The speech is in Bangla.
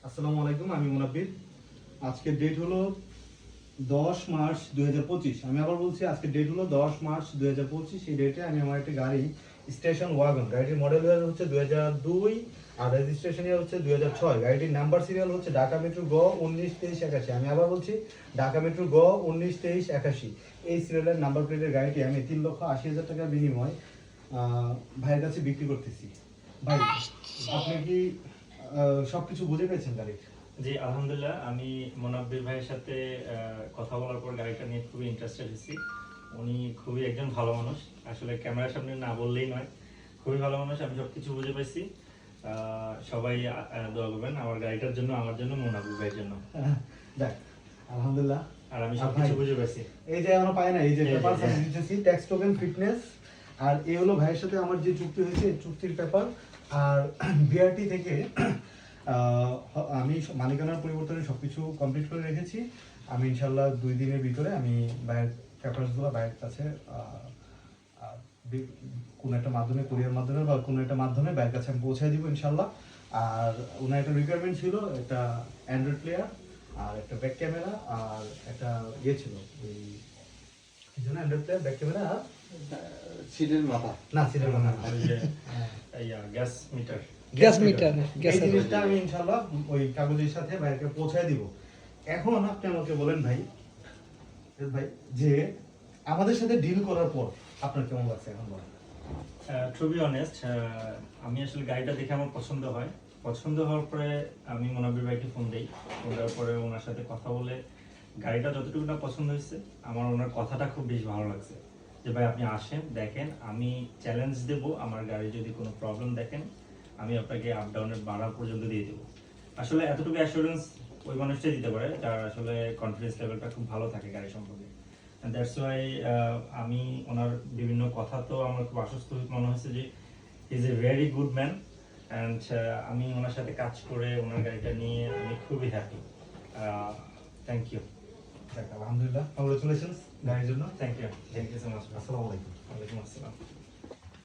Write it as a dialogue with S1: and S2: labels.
S1: আসসালামু আলাইকুম, আমি মুনাব্বির। আজকের ডেট হলো 10 মার্চ 2025। আমি আবার বলছি, আজকের ডেট হলো 10 মার্চ 2025। এই ডেটে আমি আমার একটা গাড়ি স্টেশন ওয়াগন, গাড়িটির মডেল ইয়ার হচ্ছে 2002 আর রেজিস্ট্রেশন ইয়ার হচ্ছে 2006। গাড়িটির নাম্বার সিরিয়াল হচ্ছে ঢাকা মেট্রো গ 192381। আমি আবার বলছি, ঢাকা মেট্রো গ 192381। এই সিরিয়ালের নাম্বার প্লেটের গাড়িটি আমি 3,80,000 টাকার বিনিময় ভাইয়ের কাছে বিক্রি করতেছি। ভাই, আপনি কি সবকিছু বুঝে পেয়েছেন গাড়ির?
S2: জি আলহামদুলিল্লাহ, আমি মোনাব্বির ভাইয়ের সাথে কথা বলার পর গাড়িটা নিয়ে খুবই ইন্টারেস্টেড হয়েছি। উনি খুবই একজন ভালো মানুষ, আসলে ক্যামেরার সামনে না বললেই নয়, খুবই ভালো মানুষ। আমি সবকিছু বুঝে পাইছি। সবাই দোয়া করবেন আমার গাড়িটার জন্য, আমার জন্য, মোনাব্বির ভাইয়ের জন্য।
S1: দেখ, আলহামদুলিল্লাহ।
S2: আর আমি সবকিছু বুঝে পাইছি।
S1: এই যে এখনো পাই না, এই যে পেপার দিতেছি, ট্যাক্স টোকেন, ফিটনেস, আর এই হলো ভাইয়ের সাথে আমার যে চুক্তি হয়েছে, এই চুক্তির পেপার। আর বিআরটি থেকে আমি মালিকানার পরিবর্তনে সবকিছু কমপ্লিট করে রেখেছি। আমি ইনশাল্লাহ 2 দিনের ভিতরে আমি ভাইয়ের পেপারসগুলো ভাইয়ের কাছে কোনো একটা মাধ্যমে, কুরিয়ার মাধ্যমে বা কোনো একটা মাধ্যমে ভাইয়ের কাছে আমি পৌঁছায় দিব ইনশাল্লাহ। আর ওনার একটা রিকোয়ারমেন্ট ছিল, একটা অ্যান্ড্রয়েড প্লেয়ার আর একটা ব্যাক ক্যামেরা আর একটা ইয়ে ছিল, ওই কি যেন, অ্যান্ড্রয়েড প্লেয়ার, ব্যাক ক্যামেরা আর
S3: সিটের মাথা
S1: না, সিটের মাথা না,
S2: ওই যে গ্যাস মিটার।
S1: এই জিনিসটা আমি ইনশাআল্লাহ ওই কাগজের সাথে ভাইকে পৌঁছায় দিব। এখন আপনি আমাকে বলেন ভাই, যে আমাদের সাথে ডিল করার পর আপনার কেমন লাগছে এখন বলেন?
S2: টু বি অনেস্ট, আমি আসলে গাড়িটা দেখে আমার পছন্দ হয়। পছন্দ হওয়ার পরে আমি মোনাব্বির ভাইকে ফোন দিই। ফোন দেওয়ার পরে ওনার সাথে কথা বলে গাড়িটা যতটুকু না পছন্দ হয়েছে, আমার ওনার কথাটা খুব বেশ ভালো লাগছে যে ভাই আপনি আসেন, দেখেন, আমি চ্যালেঞ্জ দেব, আমার গাড়ি যদি কোনো প্রবলেম দেখেন আমি আপনাকে আপ ডাউনের ভাড়া পর্যন্ত দিয়ে দেবো। আসলে এতটুকু অ্যাসুরেন্স ওই মানুষটাই দিতে পারে যার আসলে কনফিডেন্স লেভেলটা খুব ভালো থাকে গাড়ি সম্পর্কে। দ্যাটস ওয়াই আমি ওনার বিভিন্ন কথা তো আমার খুব আশ্বস্ত মনে হয়েছে যে is a very good man. And আমি ওনার সাথে কাজ করে ওনার গাড়িটা নিয়ে আমি খুবই হ্যাপি। Thank you.
S1: আলহামদুলিল্লাহ, কংগ্রেচুলেশনস গাড়ির জন্য।
S2: Thank you so much.
S1: আসসালামু আলাইকুম।
S2: ওয়ালাইকুম আসসালাম।